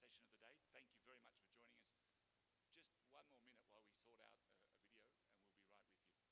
session of the day. Thank you very much for joining us. Just one more minute while we sort out a video, and we'll be right with you. Please come in, take a seat.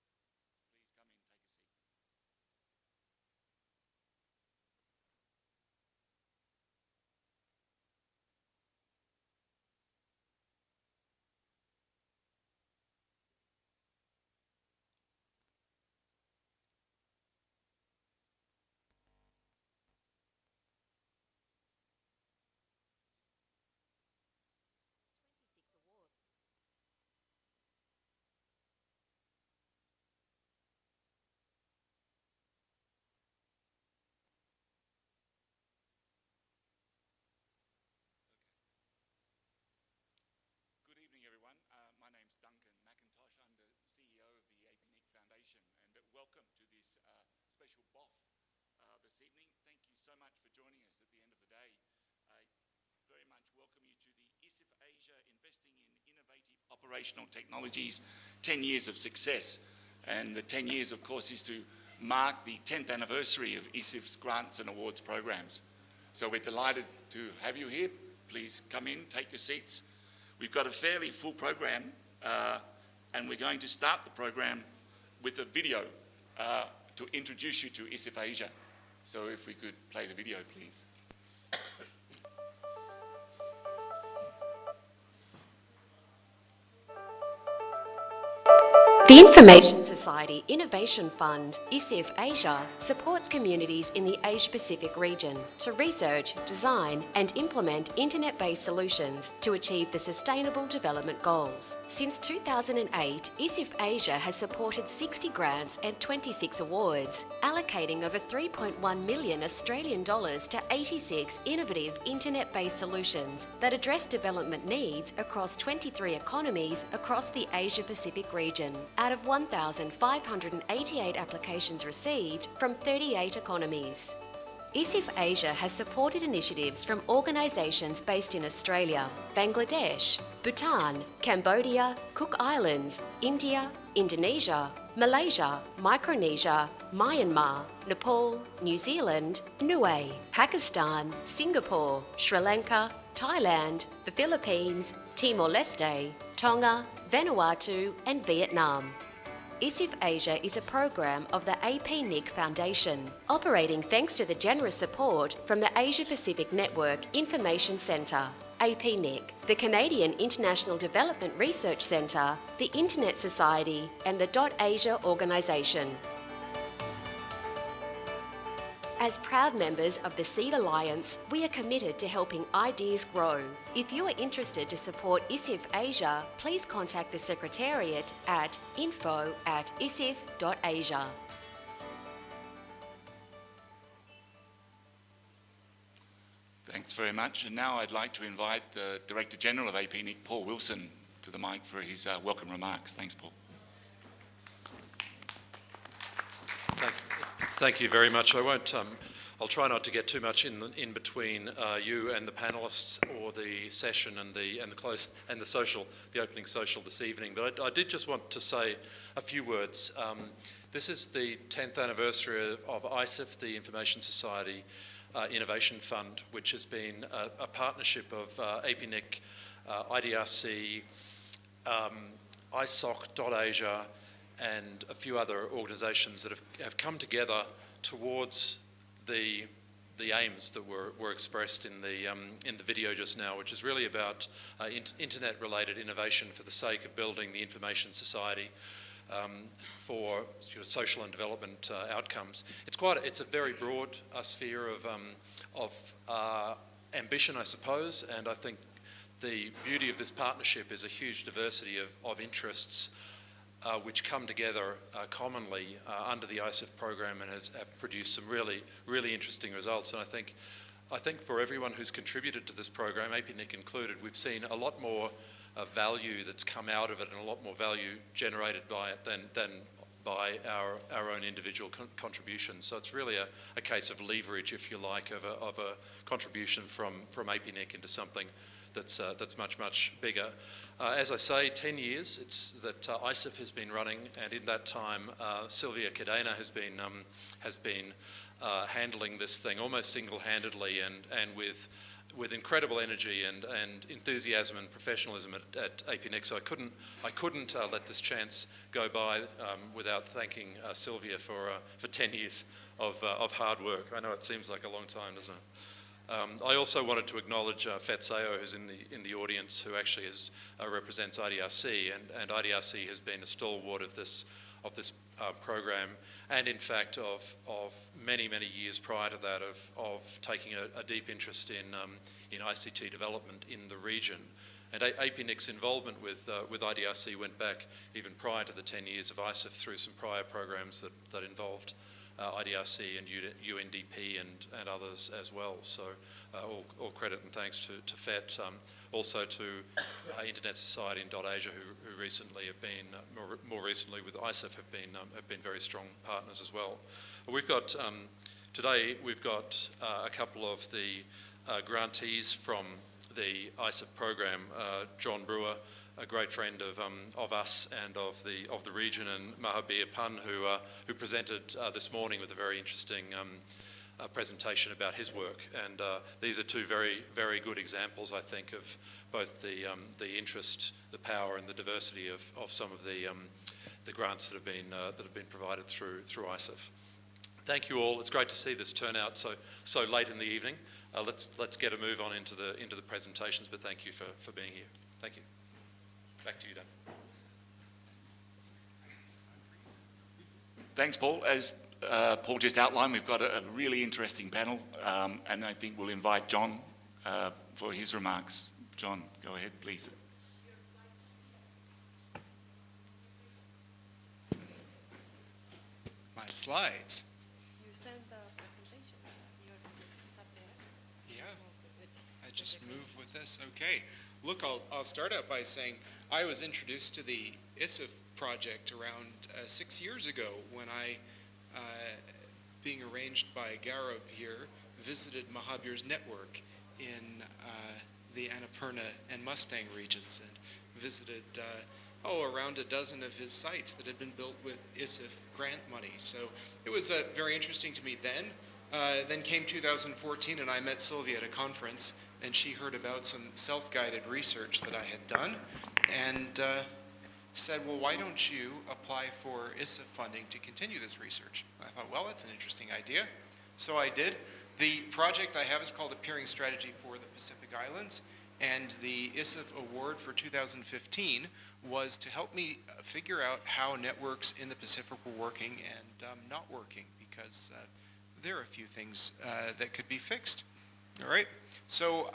Good evening, everyone. My name's Duncan McIntosh. I'm the CEO of the APNIC Foundation, and welcome to this special BOF this evening. Thank you so much for joining us at the end of the day. I very much welcome you to the ISIF Asia Investing in Innovative Operational Technologies 10 years of success. And the 10 years, of course, is to mark the 10th anniversary of ISIF's grants and awards programs. So we're delighted to have you here. Please come in, take your seats. We've got a fairly full program, and we're going to start the program with a video to introduce you to ISIF Asia. So if we could play the video, please. The Information Society Innovation Fund, ISIF Asia, supports communities in the Asia-Pacific region to research, design and implement internet-based solutions to achieve the Sustainable Development Goals. Since 2008, ISIF Asia has supported 60 grants and 26 awards, allocating over 3.1 million Australian dollars to 86 innovative internet-based solutions that address development needs across 23 economies across the Asia-Pacific region. Out of 1,588 applications received from 38 economies. ISIF Asia has supported initiatives from organisations based in Australia, Bangladesh, Bhutan, Cambodia, Cook Islands, India, Indonesia, Malaysia, Micronesia, Myanmar, Nepal, New Zealand, Niue, Pakistan, Singapore, Sri Lanka, Thailand, the Philippines, Timor-Leste, Tonga, Vanuatu and Vietnam. ISIF Asia is a program of the APNIC Foundation, operating thanks to the generous support from the Asia Pacific Network Information Centre, APNIC, the Canadian International Development Research Centre, the Internet Society and the .Asia organisation. As proud members of the SEED Alliance, we are committed to helping ideas grow. If you are interested to support ISIF Asia, please contact the Secretariat at info@isif.asia. Thanks very much. And now I'd like to invite the Director General of APNIC, Paul Wilson, to the mic for his welcome remarks. Thanks, Paul. Thank you very much. I'll try not to get too much in between you and the panelists or the session and the opening social this evening. But I did just want to say a few words. This is the 10th anniversary of ISIF, the Information Society Innovation Fund, which has been a partnership of APNIC, IDRC, ISOC.Asia, and a few other organisations that have come together towards the aims that were expressed in the video just now, which is really about internet-related innovation for the sake of building the information society for social and development outcomes. It's a very broad sphere of ambition, I suppose, and I think the beauty of this partnership is a huge diversity of interests which come together commonly under the ISIF program and have produced some really interesting results. And I think for everyone who's contributed to this program, APNIC included, we've seen a lot more value that's come out of it and a lot more value generated by it than by our own individual contributions. So it's really a case of leverage, if you like, of a contribution from APNIC into something that's much bigger. As I say, 10 years that ISIF has been running, and in that time Sylvia Cadena has been handling this thing almost single-handedly and with with incredible energy and enthusiasm and professionalism at APNIC. So I couldn't let this chance go by without thanking Sylvia for 10 years of hard work. I know it seems like a long time, doesn't it? I also wanted to acknowledge Fatseo, who's in the audience, who actually represents IDRC, and IDRC has been a stalwart of this program, and in fact of many years prior to that of taking a deep interest in ICT development in the region. And APNIC's involvement with IDRC went back even prior to the 10 years of ISIF through some prior programs that involved IDRC and UNDP and others as well. So all credit and thanks to FET, also to Internet Society and .Asia, who recently have been, more recently with ISIF, have been very strong partners as well. We've got, today we've got a couple of the grantees from the ISIF program, John Brewer, a great friend of us and of the region, and Mahabir Pan, who presented this morning with a very interesting presentation about his work. And these are two very good examples, I think, of both the interest, the power, and the diversity of some of the grants that have been provided through ISIF. Thank you all. It's great to see this turnout so late in the evening. Let's get a move on into the presentations. But thank you for being here. Thank you. Back to you, Dan. Thanks, Paul. As Paul just outlined, we've got a really interesting panel, and I think we'll invite John for his remarks. John, go ahead, please. My slides. You sent the presentations. It's up there. Yeah, I just move with this. Okay. Look, I'll start out by saying I was introduced to the ISIF project around 6 years ago when I, being arranged by Gaurav here, visited Mahabir's network in the Annapurna and Mustang regions and visited around a dozen of his sites that had been built with ISIF grant money. So it was very interesting to me then. Then came 2014 and I met Sylvia at a conference, and she heard about some self-guided research that I had done and said, well, why don't you apply for ISIF funding to continue this research? I thought, well, that's an interesting idea. So I did. The project I have is called A Peering Strategy for the Pacific Islands, and the ISIF award for 2015 was to help me figure out how networks in the Pacific were working and not working, because there are a few things that could be fixed. All right, so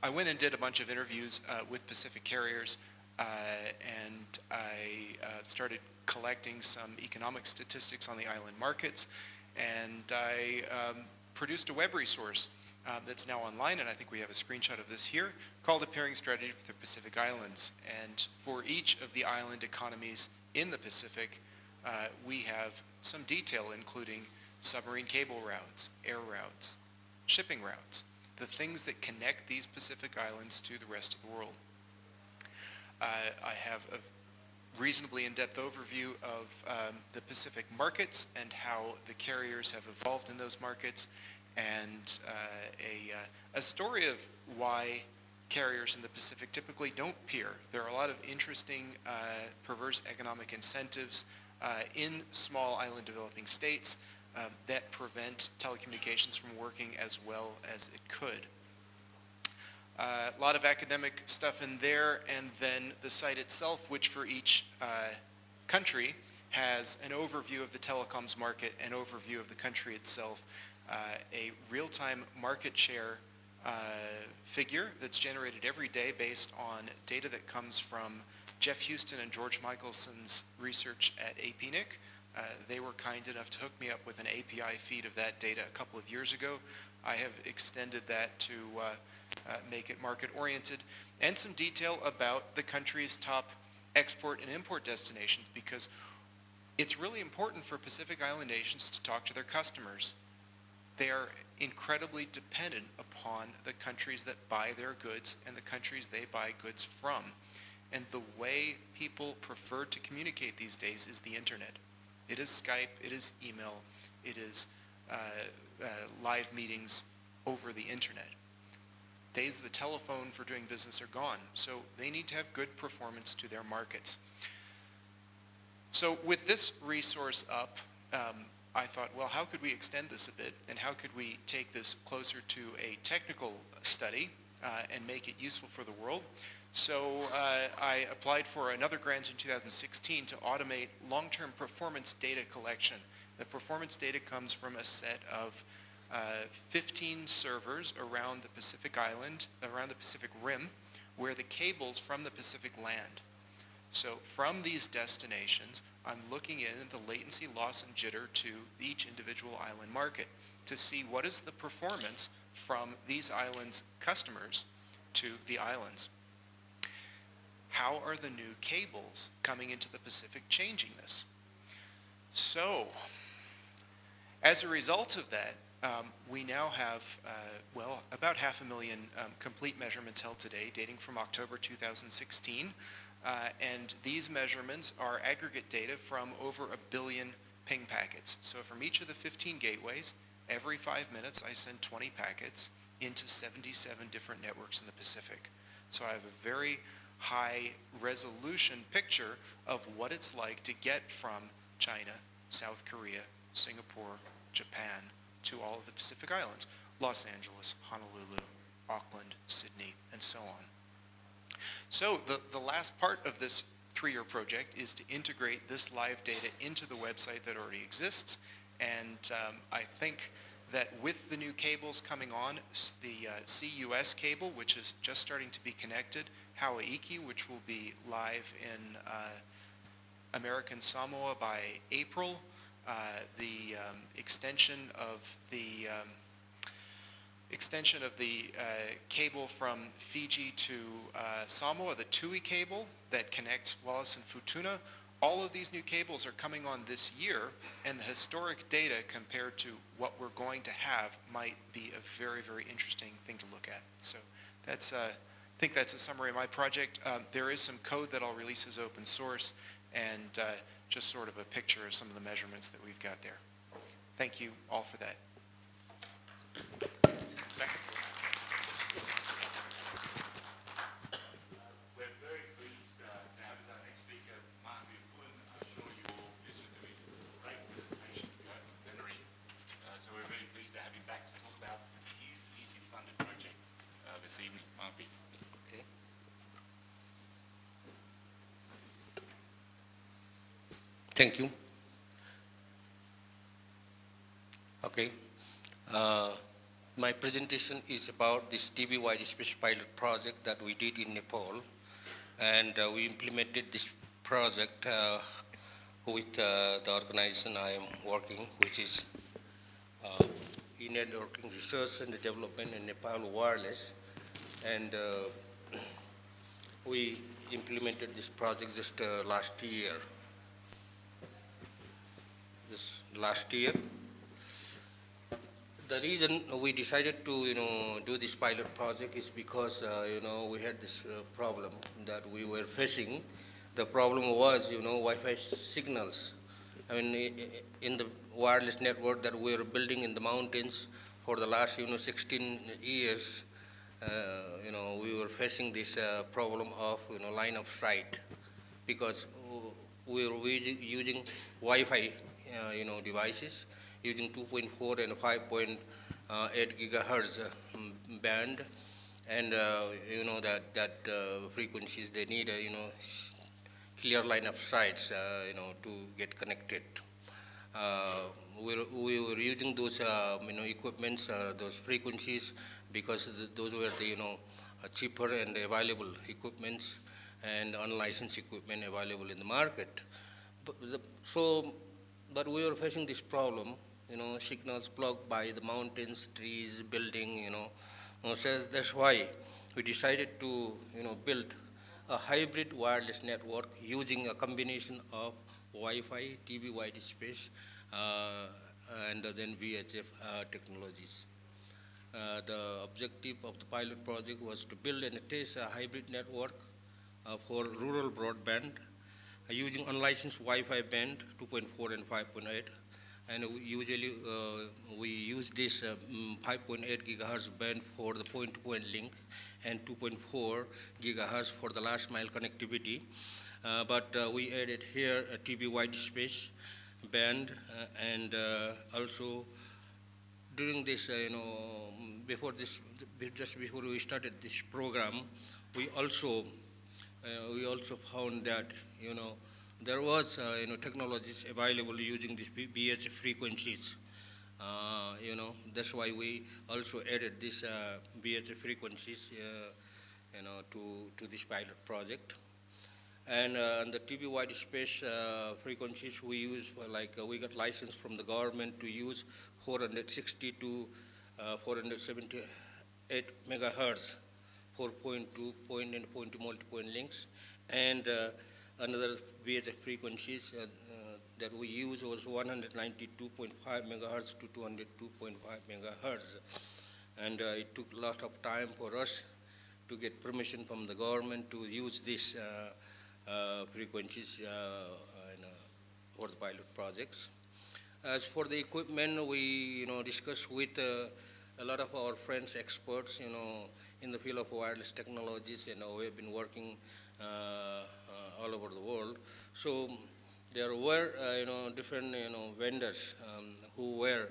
I went and did a bunch of interviews with Pacific carriers, and I started collecting some economic statistics on the island markets, and I produced a web resource that's now online, and I think we have a screenshot of this here, called A Peering Strategy for the Pacific Islands. And for each of the island economies in the Pacific, we have some detail, including submarine cable routes, air routes, shipping routes, the things that connect these Pacific islands to the rest of the world. I have a reasonably in-depth overview of the Pacific markets and how the carriers have evolved in those markets, and a story of why carriers in the Pacific typically don't peer. There are a lot of interesting perverse economic incentives in small island developing states that prevent telecommunications from working as well as it could. A lot of academic stuff in there, and then the site itself, which for each country has an overview of the telecoms market, an overview of the country itself, a real-time market share figure that's generated every day based on data that comes from Jeff Houston and George Michelson's research at APNIC. They were kind enough to hook me up with an API feed of that data a couple of years ago. I have extended that to make it market-oriented, and some detail about the country's top export and import destinations, because it's really important for Pacific Island nations to talk to their customers. They are incredibly dependent upon the countries that buy their goods and the countries they buy goods from. And the way people prefer to communicate these days is the internet. It is Skype, it is email, it is live meetings over the internet. days of the telephone for doing business are gone. So they need to have good performance to their markets. So with this resource up, I thought, well, how could we extend this a bit, and how could we take this closer to a technical study and make it useful for the world? So I applied for another grant in 2016 to automate long-term performance data collection. The performance data comes from a set of 15 servers around the Pacific Island, around the Pacific Rim, where the cables from the Pacific land. So from these destinations, I'm looking in at the latency, loss, and jitter to each individual island market to see what is the performance from these islands' customers to the islands. How are the new cables coming into the Pacific changing this? So, as a result of that, we now have, well, about 500,000 complete measurements held today, dating from October 2016. And these measurements are aggregate data from over 1 billion ping packets. So from each of the 15 gateways, every 5 minutes I send 20 packets into 77 different networks in the Pacific. So I have a very high resolution picture of what it's like to get from China, South Korea, Singapore, Japan, to all of the Pacific Islands, Los Angeles, Honolulu, Auckland, Sydney, and so on. So the last part of this 3-year project is to integrate this live data into the website that already exists. And I think that with the new cables coming on, the CUS cable, which is just starting to be connected, Hawaiki, which will be live in American Samoa by April, the extension of the cable from Fiji to Samoa, the TUI cable that connects Wallis and Futuna. All of these new cables are coming on this year, and the historic data compared to what we're going to have might be a very, very interesting thing to look at. So that's, I think that's a summary of my project. There is some code that I'll release as open source, and just sort of a picture of some of the measurements that we've got there. Thank you all for that. We're very pleased to have as our next speaker, Mark Fullen. I'm sure you all listened to his great presentation about Henry. So we're really pleased to have him back to talk about his funded project this evening. Mark. Okay. Thank you. Okay. My presentation is about this TB wide space pilot project that we did in Nepal, and we implemented this project with the organization I am working, which is United Networking Research and Development in Nepal Wireless, and we implemented this project just last year. The reason we decided to, do this pilot project is because, we had this problem that we were facing. The problem was, Wi-Fi signals. I mean, in the wireless network that we were building in the mountains for the last, 16 years, we were facing this problem of, line of sight, because we were using Wi-Fi, devices, using 2.4 and 5.8 gigahertz band, and that frequencies they need clear line of sights to get connected. We were using those equipments, those frequencies, because those were the cheaper and available equipments and unlicensed equipment available in the market. But we were facing this problem, signals blocked by the mountains, trees, building, So that's why we decided to, build a hybrid wireless network using a combination of Wi-Fi, TV wide space, and then VHF technologies. The objective of the pilot project was to build and test a hybrid network for rural broadband using unlicensed Wi-Fi band 2.4 and 5.8 and usually we use this 5.8 gigahertz band for the point-to-point link and 2.4 gigahertz for the last mile connectivity. But we added here a TB wide space band, and also during this, before this, just before we started this program, we also found that there was technologies available using these BHF frequencies. That's why we also added this BHF frequencies to this pilot project. And the TB wide space frequencies we use, we got license from the government to use 460 to 478 megahertz for point-to-point and point-to-multipoint links. And another VHF frequencies that we use was 192.5 megahertz to 202.5 megahertz. And it took a lot of time for us to get permission from the government to use these frequencies for the pilot projects. As for the equipment, we discussed with a lot of our friends, experts, in the field of wireless technologies. We have been working all over the world. So there were different vendors who were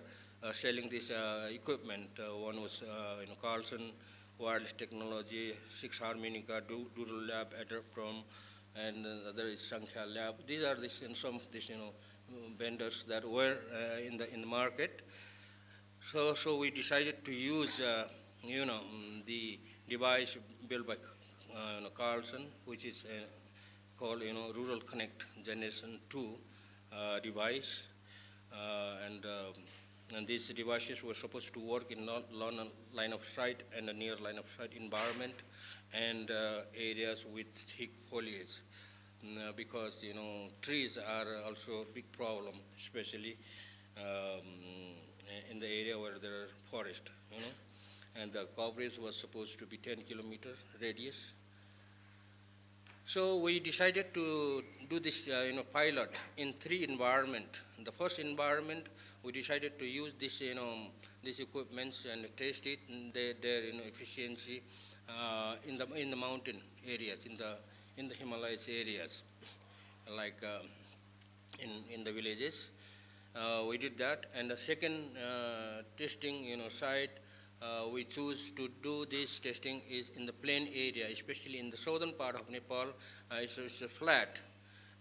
selling this equipment. One was Carlson Wireless Technology, 6 Harmonica, Doodle Lab, Adaprom, and the other is Sankhya Lab. These are some of these vendors that were in the market. So we decided to use the device built by Carlson, which is called Rural Connect Generation 2 device, and these devices were supposed to work in long line of sight and a near line of sight environment and areas with thick foliage, because trees are also a big problem, especially in the area where there are forests, and the coverage was supposed to be 10-kilometer radius. So we decided to do this pilot in 3 environments. In the first environment, we decided to use this these equipments and test it and their efficiency in the mountain areas, in the Himalayas areas, like in the villages. We did that, and the second testing site we choose to do this testing is in the plain area, especially in the southern part of Nepal. It's flat,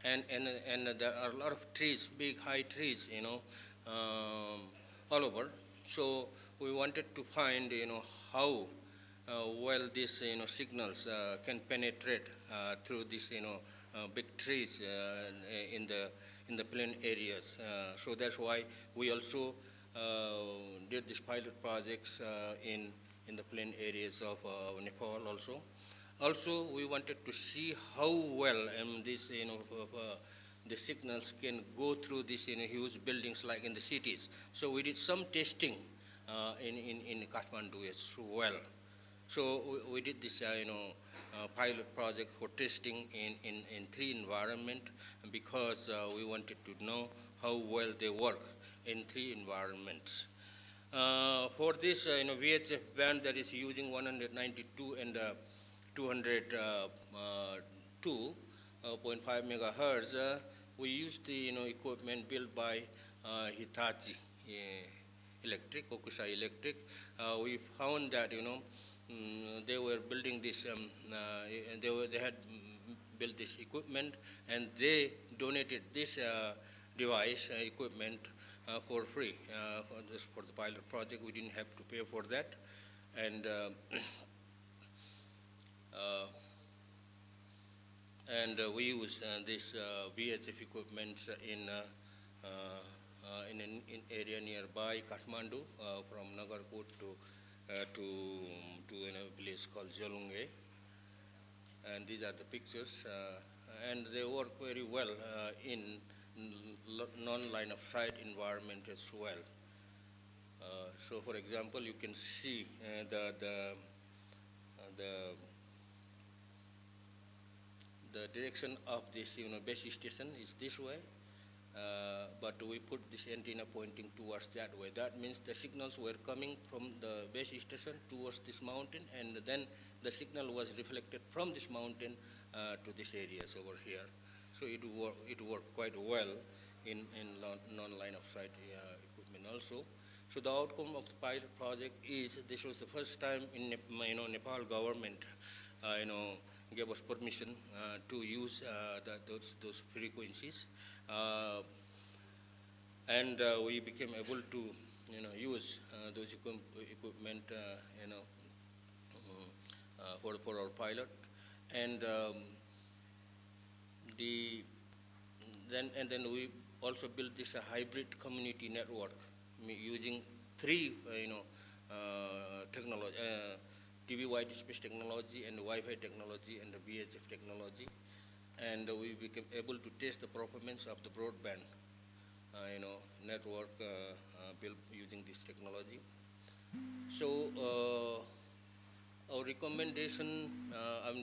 and there are a lot of trees, big high trees, all over. So we wanted to find how well these signals can penetrate through these big trees in the plain areas. So that's why we also did these pilot projects in the plain areas of Nepal also. Also, we wanted to see how well the signals can go through these huge buildings like in the cities. So we did some testing in Kathmandu as well. So we did this pilot project for testing in 3 environments, because we wanted to know how well they work in 3 environments. For this VHF band that is using 192 and 202.5 megahertz, we used the equipment built by Hitachi Electric, Okusai Electric. We found that they were building this. They had built this equipment, and they donated this device equipment for free for the pilot project. We didn't have to pay for that, and we use this VHF equipment in an area nearby Kathmandu, from Nagarkot to a village called Jalunge. And these are the pictures, and they work very well in non-line of sight environment as well. So, for example, you can see the direction of this base station is this way, but we put this antenna pointing towards that way. That means the signals were coming from the base station towards this mountain, and then the signal was reflected from this mountain to these areas over here. So it worked quite well in non-line of sight equipment also. So the outcome of the pilot project is this was the first time in Nepal government gave us permission to use those frequencies, and we became able to use those equipment for our pilot, and then we also built this hybrid community network using three technology, TV wide space technology and Wi-Fi technology and the VHF technology, and we became able to test the performance of the broadband network built using this technology. So our recommendation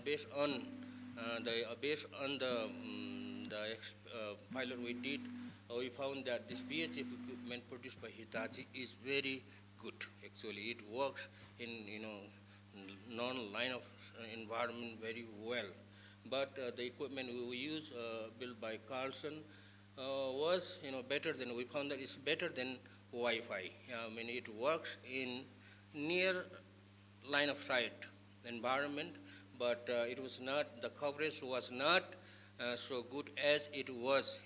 based on the pilot we did, we found that this VHF equipment produced by Hitachi is very good. Actually, it works in non-line of environment very well. But the equipment we use, built by Carlson, was better than, we found that it's better than Wi-Fi. I mean, it works in near line of sight environment, but it was not, the coverage was not so good as it was,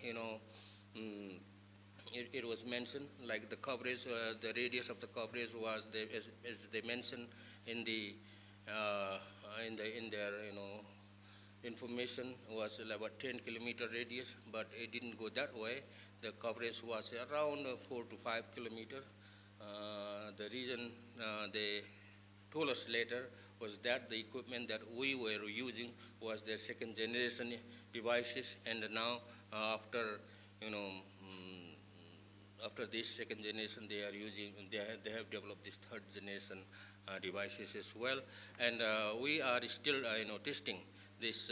it was mentioned, like the coverage, the radius of the coverage was, as they mentioned in their information, was about 10 kilometer radius, but it didn't go that way. The coverage was around 4 to 5 kilometer. The reason they told us later was that the equipment that we were using was their second generation devices, and now after after this second generation, they are using, they have developed this third generation devices as well, and we are still testing this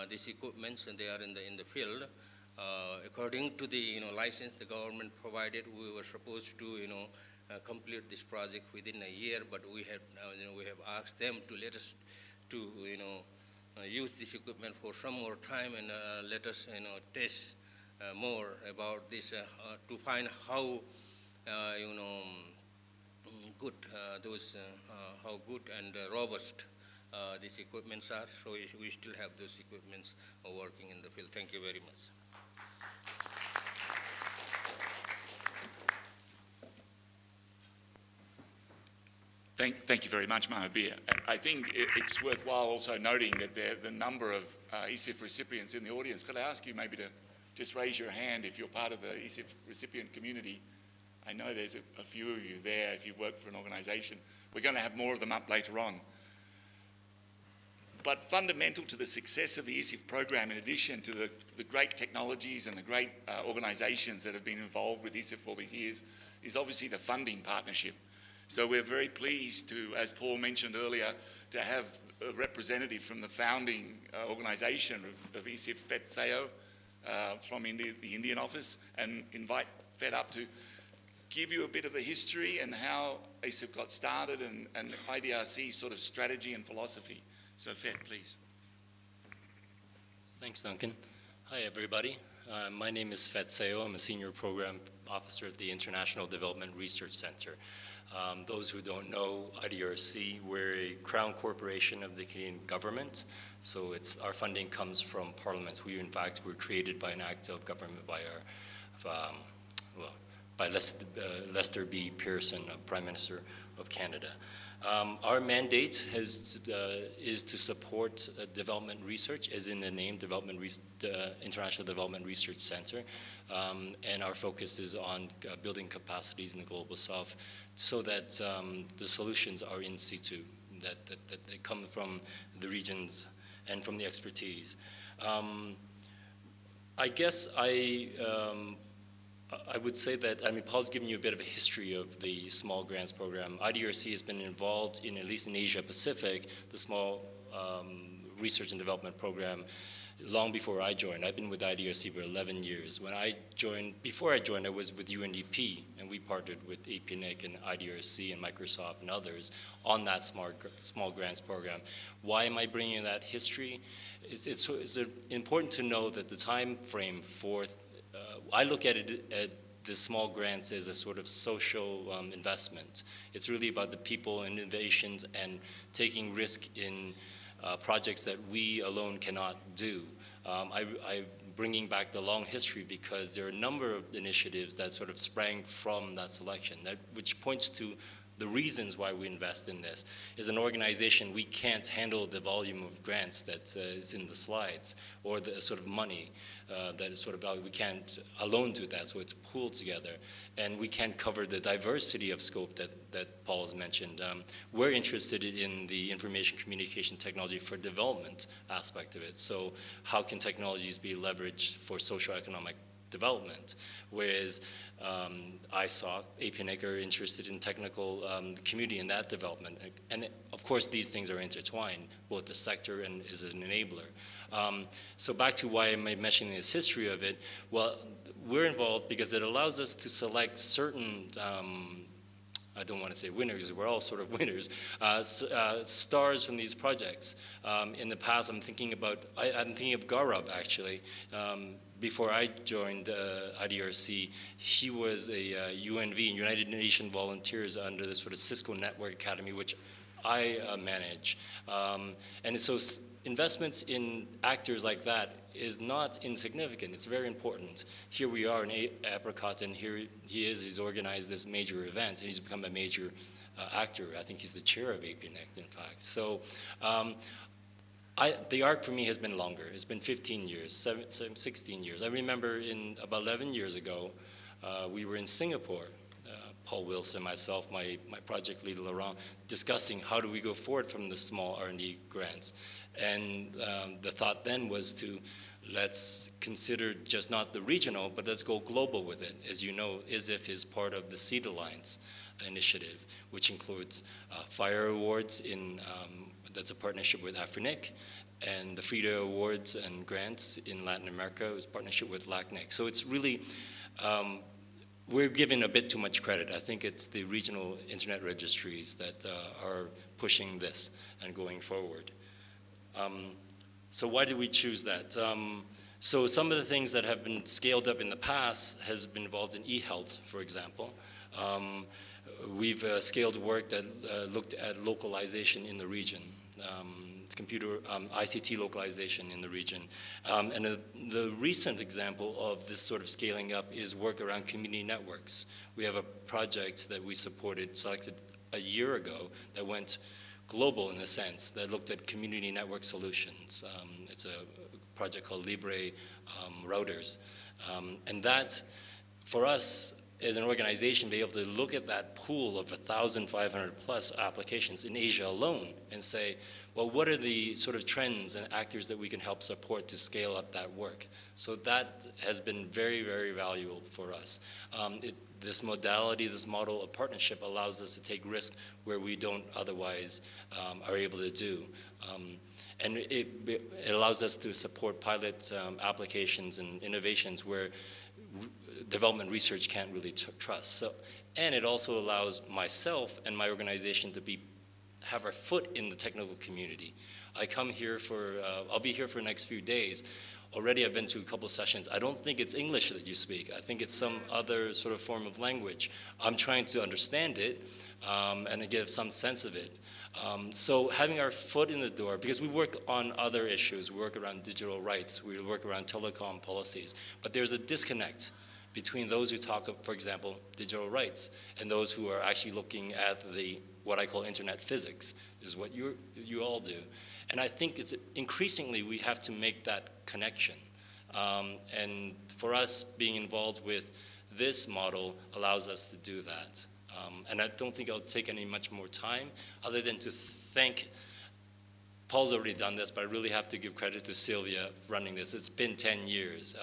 these equipments, and they are in the field. According to the license the government provided, we were supposed to complete this project within a year, but we have asked them to let us to use this equipment for some more time, and let us test more about this to find how good how good and robust these equipments are. So we still have those equipments working in the field. Thank you very much. Thank you very much, Mahabir. I think it's worthwhile also noting that the number of ESIF recipients in the audience. Could I ask you maybe to just raise your hand if you're part of the ESIF recipient community? I know there's a few of you there if you work for an organisation. We're going to have more of them up later on. But fundamental to the success of the ESIF program, in addition to the great technologies and the great organisations that have been involved with ESIF for all these years, is obviously the funding partnership. So we're very pleased to, as Paul mentioned earlier, to have a representative from the founding organisation of ESIF, Fet Sayo, from the Indian office, and invite Fet up to give you a bit of the history and how ESIF got started and IDRC's sort of strategy and philosophy. So Fet, please. Thanks, Duncan. Hi, everybody. My name is Fet Sayo. I'm a senior program officer at the International Development Research Center. Those who don't know IDRC, we're a crown corporation of the Canadian government, so our funding comes from parliaments. We, in fact, were created by an act of government by by Lester B. Pearson, Prime Minister of Canada. Our mandate is to support development research, as in the name, International Development Research Center, and our focus is on building capacities in the Global South so that the solutions are in situ, that they come from the regions and from the expertise. I guess I would say that, Paul's given you a bit of a history of the small grants program. IDRC has been involved in, at least in Asia Pacific, the small research and development program long before I joined. I've been with IDRC for 11 years. Before I joined, I was with UNDP, and we partnered with APNIC and IDRC and Microsoft and others on that small grants program. Why am I bringing that history? It's important to know that the time frame for, I look at it at the small grants as a sort of social investment. It's really about the people and innovations and taking risk in projects that we alone cannot do. I'm bringing back the long history because there are a number of initiatives that sort of sprang from that selection, which points to the reasons why we invest in this. As an organization, we can't handle the volume of grants that is in the slides, or the sort of money that is sort of valued. We can't alone do that, so it's pooled together. And we can't cover the diversity of scope that Paul has mentioned. We're interested in the information communication technology for development aspect of it. So how can technologies be leveraged for socioeconomic development, whereas ISOC, APNIC are interested in technical community and that development. And of course, these things are intertwined, both the sector and as an enabler. So back to why am I mentioning this history of it? Well, we're involved because it allows us to select certain I don't want to say winners, we're all sort of winners, stars from these projects. In the past, I'm thinking of Gaurav, actually. Before I joined IDRC, he was a UNV, United Nations Volunteers, under the sort of Cisco Network Academy, which I manage. And so investments in actors like that is not insignificant. It's very important. Here we are in Apricot, and here he's organized this major event, and he's become a major actor. I think he's the chair of APNIC, in fact. So the arc for me has been longer. It's been 15 years, 16 years. I remember about 11 years ago, we were in Singapore, Paul Wilson, myself, my project leader, Laurent, discussing how do we go forward from the small R&D grants. And the thought then was let's consider just not the regional, but let's go global with it. As you know, ISIF is part of the Seed Alliance initiative, which includes FIRE Awards that's a partnership with AFRINIC, and the FRIDA Awards and grants in Latin America is a partnership with LACNIC. So it's really, we're given a bit too much credit. I think it's the regional internet registries that are pushing this and going forward. So why did we choose that? So some of the things that have been scaled up in the past has been involved in e-health, for example. We've scaled work that looked at localization in the region, ICT localization in the region. And the recent example of this sort of scaling up is work around community networks. We have a project that we selected a year ago that went global in a sense, that looked at community network solutions. It's a project called Libre Routers. And that, for us, as an organization, be able to look at that pool of 1,500 plus applications in Asia alone and say, well, what are the sort of trends and actors that we can help support to scale up that work? So that has been very, very valuable for us. This modality, this model of partnership allows us to take risk where we don't otherwise are able to do. And it allows us to support pilot applications and innovations where development research can't really trust. So, and it also allows myself and my organization to have our foot in the technical community. I come here I'll be here for the next few days. Already I've been to a couple of sessions. I don't think it's English that you speak. I think it's some other sort of form of language. I'm trying to understand it and to get some sense of it. So having our foot in the door, because we work on other issues, we work around digital rights, we work around telecom policies, but there's a disconnect between those who talk of, for example, digital rights, and those who are actually looking at what I call internet physics, is what you all do. And I think it's increasingly we have to make that connection. And for us, being involved with this model allows us to do that. And I don't think I'll take any much more time other than to thank, Paul's already done this, but I really have to give credit to Sylvia running this. It's been 10 years.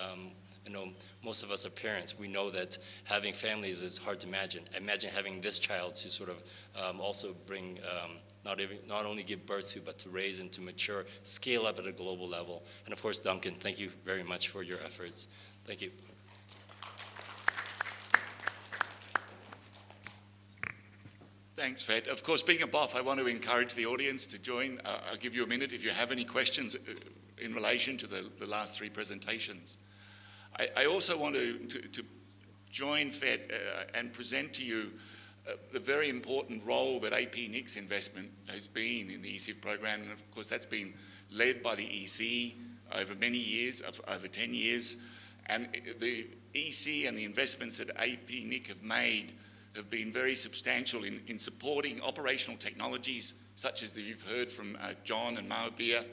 most of us are parents. We know that having families is hard to imagine. Imagine having this child to sort of also bring, not only give birth to, but to raise and to mature, scale up at a global level. And of course, Duncan, thank you very much for your efforts. Thank you. Thanks, Fed. Of course, being a BOF, I want to encourage the audience to join. I'll give you a minute if you have any questions in relation to the last three presentations. I also want to join Fed and present to you the very important role that AP NIC's investment has been in the ECIF program. And of course, that's been led by the EC over many years, over 10 years. And the EC and the investments that AP NIC have made have been very substantial in supporting operational technologies, such as you've heard from John and Mahabir,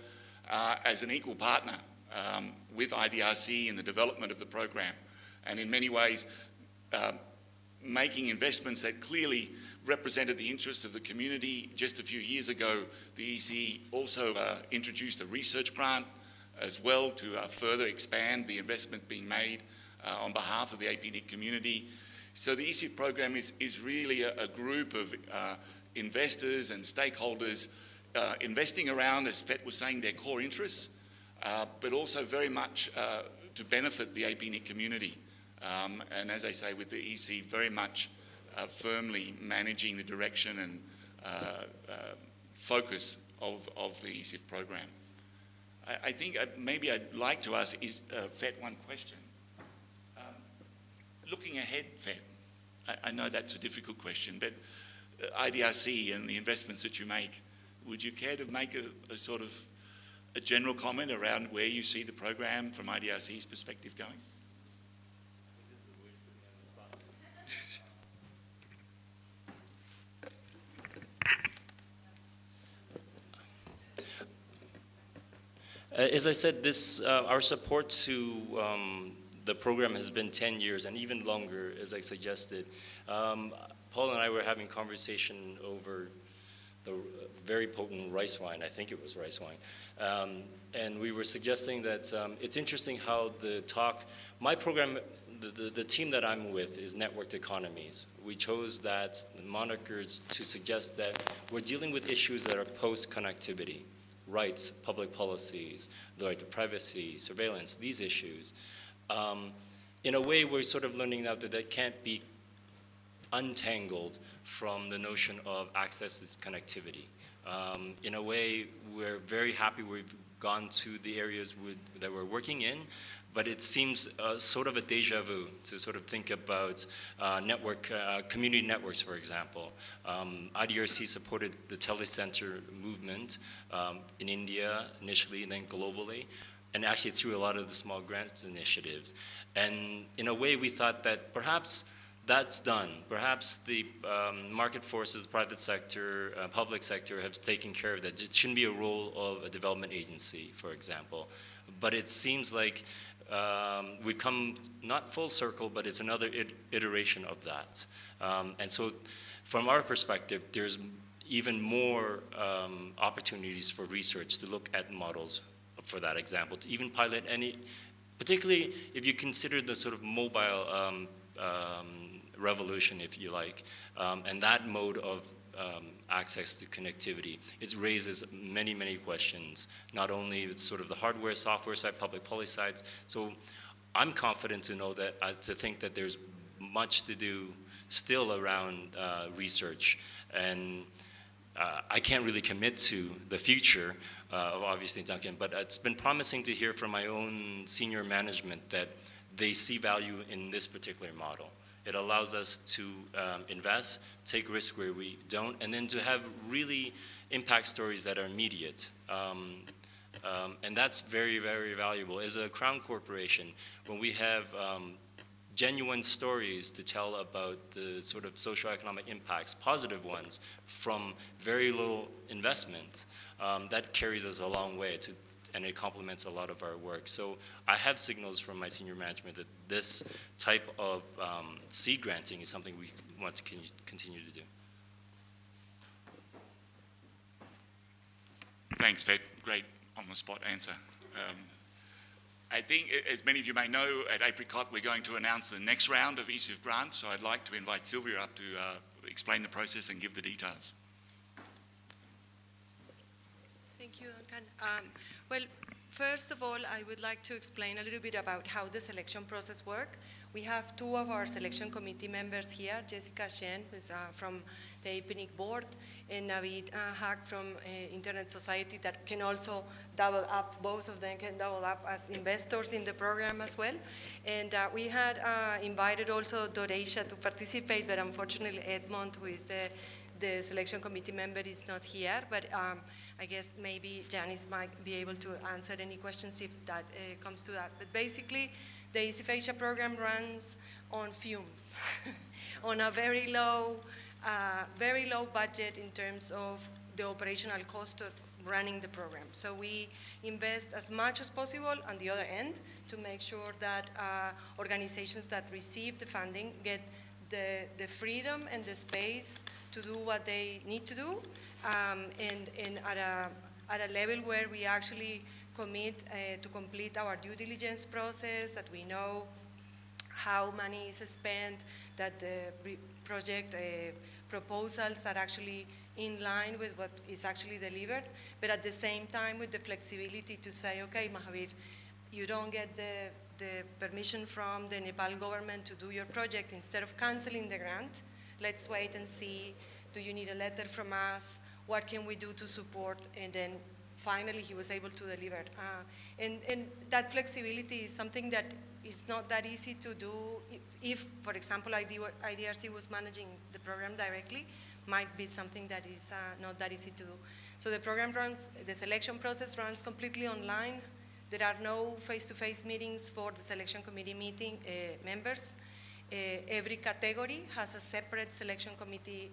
as an equal partner with IDRC in the development of the program. And in many ways, making investments that clearly represented the interests of the community. Just a few years ago, the EC also introduced a research grant as well to further expand the investment being made on behalf of the AP NIC community. So the ECIF program is really a group of investors and stakeholders investing around, as Fet was saying, their core interests, but also very much to benefit the AP NIC community. And as I say, with the EC very much firmly managing the direction and focus of the ECIF program. I think maybe I'd like to ask Fet one question. Looking ahead, Fed, I know that's a difficult question, but IDRC and the investments that you make, would you care to make a sort of a general comment around where you see the program from IDRC's perspective going? As I said, our support to the program has been 10 years and even longer, as I suggested. Paul and I were having conversation over the very potent rice wine. I think it was rice wine. And we were suggesting that it's interesting how my program, the team that I'm with is networked economies. We chose that monikers to suggest that we're dealing with issues that are post-connectivity, rights, public policies, the right to privacy, surveillance, these issues. In a way, we're sort of learning now that can't be untangled from the notion of access to connectivity. In a way, we're very happy we've gone to the areas that we're working in, but it seems sort of a deja vu to sort of think about community networks, for example. IDRC supported the telecenter movement in India initially and then globally, and actually through a lot of the small grants initiatives. And in a way, we thought that perhaps that's done. Perhaps the market forces, the private sector, public sector have taken care of that. It shouldn't be a role of a development agency, for example. But it seems like we've come not full circle, but it's another iteration of that. And so from our perspective, there's even more opportunities for research to look at models for that example, to even pilot any, particularly if you consider the sort of mobile revolution, if you like, and that mode of access to connectivity. It raises many, many questions, not only with sort of the hardware, software side, public policy sides. So I'm confident to know that, to think that there's much to do still around research. And I can't really commit to the future of obviously Duncan, but it's been promising to hear from my own senior management that they see value in this particular model. It allows us to invest, take risk where we don't, and then to have really impact stories that are immediate. And that's very, very valuable. As a Crown Corporation, when we have genuine stories to tell about the sort of socioeconomic impacts, positive ones, from very little investment, that carries us a long way and it complements a lot of our work. So I have signals from my senior management that this type of seed granting is something we want to continue to do. Thanks, Fed. Great on-the-spot answer. I think, as many of you may know, at Apricot we're going to announce the next round of ESIF grants, so I'd like to invite Sylvia up to explain the process and give the details. Thank you, Duncan. Well, first of all, I would like to explain a little bit about how the selection process works. We have two of our selection committee members here, Jessica Shen, who's from the APNIC board, and Navid Haq from Internet Society that can also double up, both of them can double up as investors in the program as well. And we had invited also Doreisha to participate, but unfortunately Edmond, who is the selection committee member, is not here, but I guess maybe Janice might be able to answer any questions if that comes to that. But basically, the ESIF Asia program runs on fumes, on a very low budget in terms of the operational cost of running the program. So we invest as much as possible on the other end to make sure that organizations that receive the funding get the freedom and the space to do what they need to do, and at a level where we actually commit to complete our due diligence process, that we know how money is spent, that the project proposals are actually in line with what is actually delivered, but at the same time with the flexibility to say, okay, Mahavir, you don't get the permission from the Nepal government to do your project. Instead of canceling the grant, let's wait and see, do you need a letter from us? What can we do to support? And then finally he was able to deliver. And that flexibility is something that is not that easy to do. If for example, IDRC was managing the program directly, might be something that is not that easy to do. So the program runs, the selection process runs completely online. There are no face-to-face meetings for the selection committee members. Every category has a separate selection committee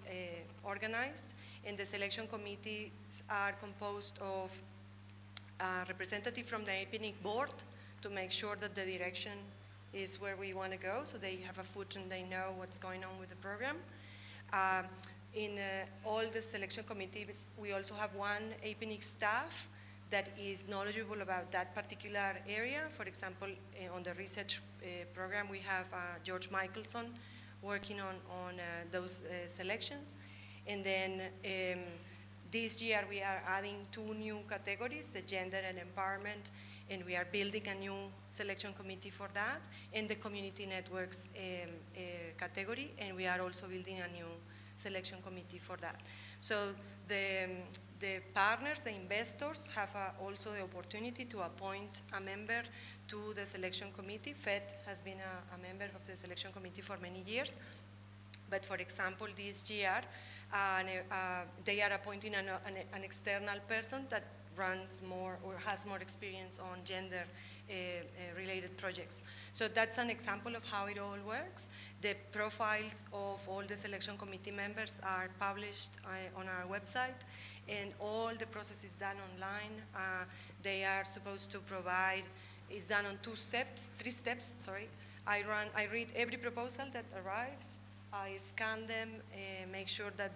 organized, and the selection committees are composed of a representative from the APNIC board to make sure that the direction is where we want to go, so they have a foot and they know what's going on with the program. In all the selection committees, we also have one APNIC staff that is knowledgeable about that particular area. For example, on the research program, we have George Michelson working on those selections. And then this year we are adding two new categories, the gender and empowerment, and we are building a new selection committee for that, and the community networks category, and we are also building a new selection committee for that. So the partners, the investors, have also the opportunity to appoint a member to the selection committee. FED has been a member of the selection committee for many years. But for example, this year, they are appointing an external person that runs more or has more experience on gender related projects. So that's an example of how it all works. The profiles of all the selection committee members are published on our website, and all the process is done online. They are supposed to provide, it's done on three steps, sorry. I read every proposal that arrives. I scan them, make sure that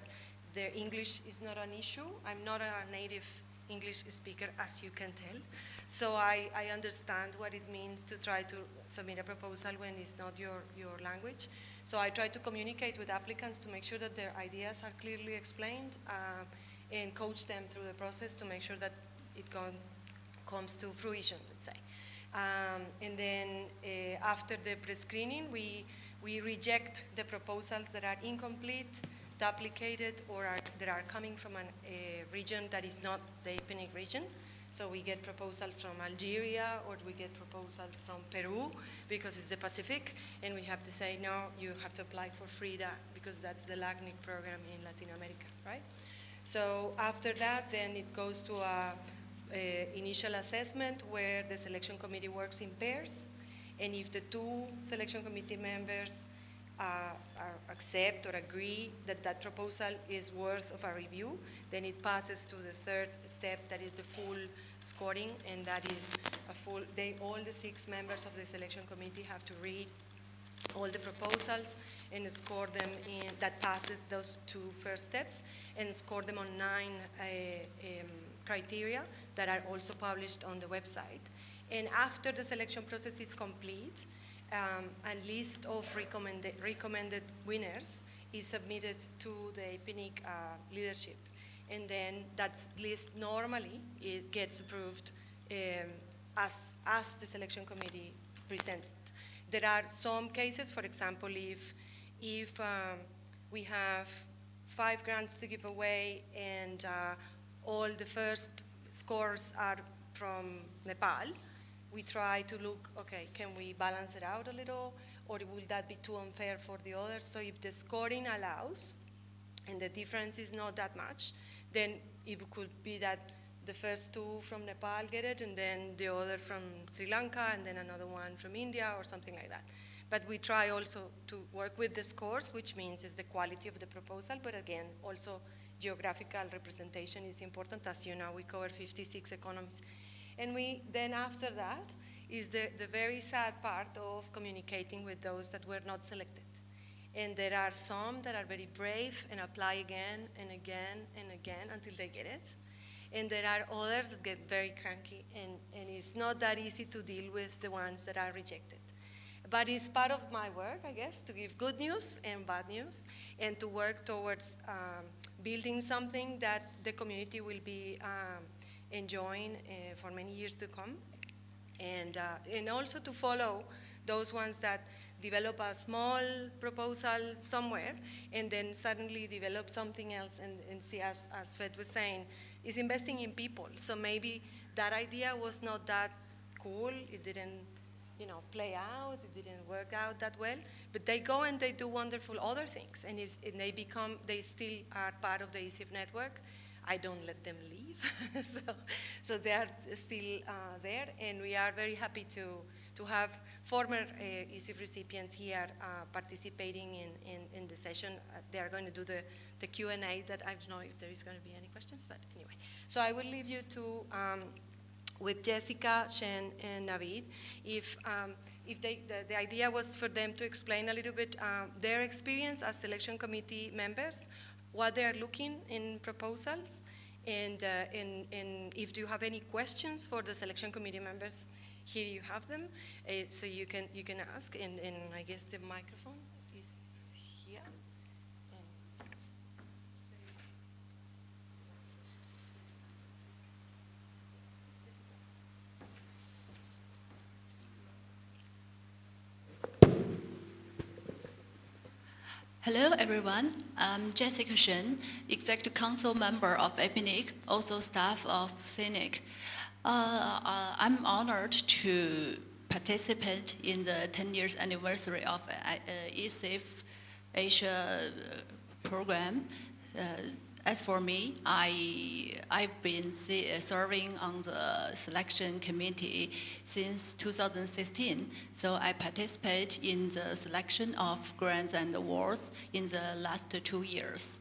their English is not an issue. I'm not a native English speaker, as you can tell. So I understand what it means to try to submit a proposal when it's not your language. So I try to communicate with applicants to make sure that their ideas are clearly explained and coach them through the process to make sure that it comes to fruition, let's say. And then after the pre-screening, we reject the proposals that are incomplete, duplicated, or that are coming from a region that is not the APNIC region. So we get proposals from Algeria, or we get proposals from Peru, because it's the Pacific, and we have to say, no, you have to apply for FRIDA, because that's the LACNIC program in Latin America, right? So after that, then it goes to a initial assessment where the selection committee works in pairs, and if the two selection committee members accept or agree that that proposal is worth of a review, then it passes to the third step, that is the full scoring, and that is all the 6 members of the selection committee have to read all the proposals and score them that passes those 2 first steps, and score them on 9 criteria that are also published on the website. And after the selection process is complete, a list of recommended winners is submitted to the APNIC leadership. And then that list normally it gets approved as the selection committee presents it. There are some cases, for example, if we have 5 grants to give away and all the first scores are from Nepal, we try to look, okay, can we balance it out a little, or will that be too unfair for the others? So if the scoring allows, and the difference is not that much, then it could be that the first 2 from Nepal get it, and then the other from Sri Lanka, and then another one from India, or something like that. But we try also to work with the scores, which means it's the quality of the proposal, but again, also geographical representation is important. As you know, we cover 56 economies. And then after that is the very sad part of communicating with those that were not selected. And there are some that are very brave and apply again and again and again until they get it. And there are others that get very cranky, and it's not that easy to deal with the ones that are rejected. But it's part of my work, I guess, to give good news and bad news, and to work towards building something that the community will be enjoying for many years to come. And also to follow those ones that develop a small proposal somewhere and then suddenly develop something else and see, as Fed was saying, is investing in people. So maybe that idea was not that cool, it didn't play out, it didn't work out that well, but they go and they do wonderful other things, and they still are part of the ECF network. I don't let them leave, so they are still there, and we are very happy to have former ECF recipients here participating in the session. They are going to do the Q&A that I don't know if there is going to be any questions, but anyway. So I will leave you to with Jessica, Shen, and Navid, if the idea was for them to explain a little bit their experience as selection committee members, what they are looking in proposals, and if you have any questions for the selection committee members, here you have them, so you can ask, and I guess the microphone is here. Hello, everyone. I'm Jessica Shen, Executive Council member of APNIC, also staff of CNIC. I'm honored to participate in the 10 years anniversary of ECF Asia program. As for me, I've been serving on the selection committee since 2016, so I participate in the selection of grants and awards in the last 2 years.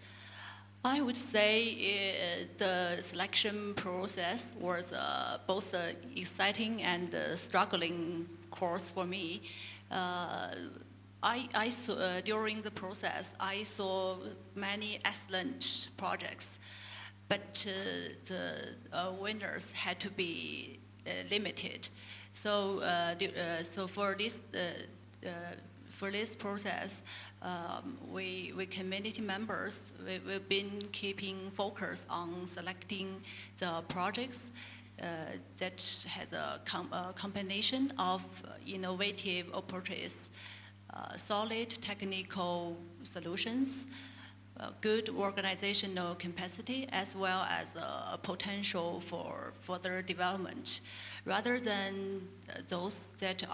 I would say the selection process was both exciting and struggling course for me. I saw, during the process, I saw many excellent projects, but the winners had to be limited. So, so for this process, we community members, we've been keeping focus on selecting the projects that has a combination of innovative approaches, solid technical solutions, good organizational capacity, as well as a potential for further development, rather than those that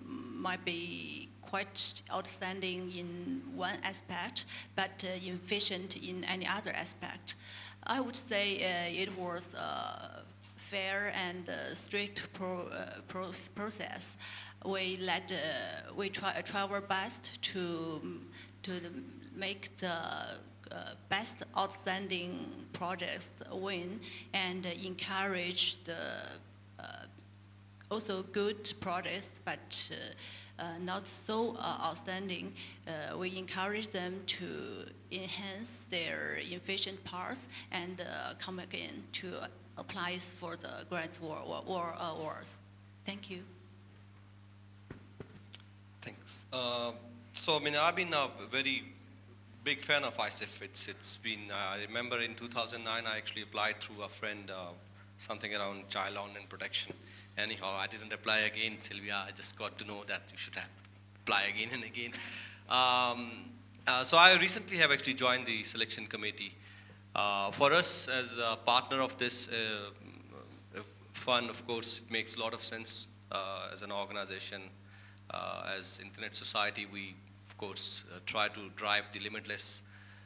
might be quite outstanding in one aspect, but inefficient in any other aspect. I would say it was a fair and strict process. We try our best to make the best outstanding projects win, and encourage the also good projects, but not so outstanding. We encourage them to enhance their efficient parts and come again to apply for the grants or awards. Thank you. Thanks. So, I mean, I've been a very big fan of ISIF. It's been, I remember in 2009, I actually applied through a friend, something around child online protection. Anyhow, I didn't apply again, Sylvia. I just got to know that you should apply again and again. So I recently have actually joined the selection committee. For us, as a partner of this fund, of course, it makes a lot of sense as an organization. As Internet Society, we, of course, try to drive the limitless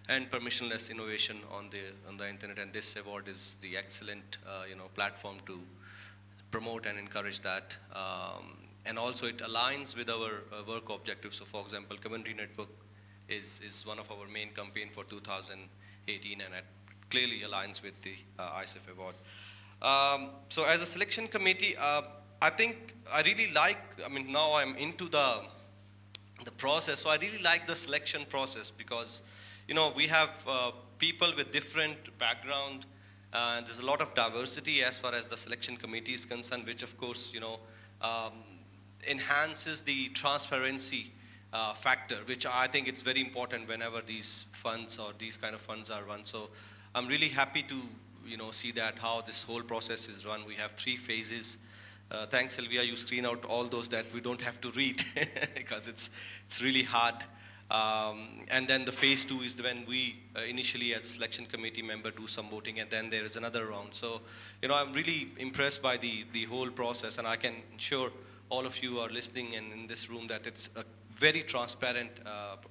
and permissionless innovation on the Internet, and this award is the excellent platform to promote and encourage that. And also it aligns with our work objectives. So for example, Community Network is one of our main campaign for 2018, and it clearly aligns with the ISIF award. So as a selection committee, I think I really like, I mean, now I'm into the process, so I really like the selection process because, we have people with different background, and there's a lot of diversity as far as the selection committee is concerned, which of course, enhances the transparency factor, which I think it's very important whenever these funds or these kind of funds are run. So I'm really happy to, see that how this whole process is run. We have 3 phases. Thanks, Sylvia, you screen out all those that we don't have to read because it's really hard. And then the phase 2 is when we initially as selection committee member do some voting, and then there is another round. So, I'm really impressed by the whole process, and I can ensure all of you are listening and in this room that it's a very transparent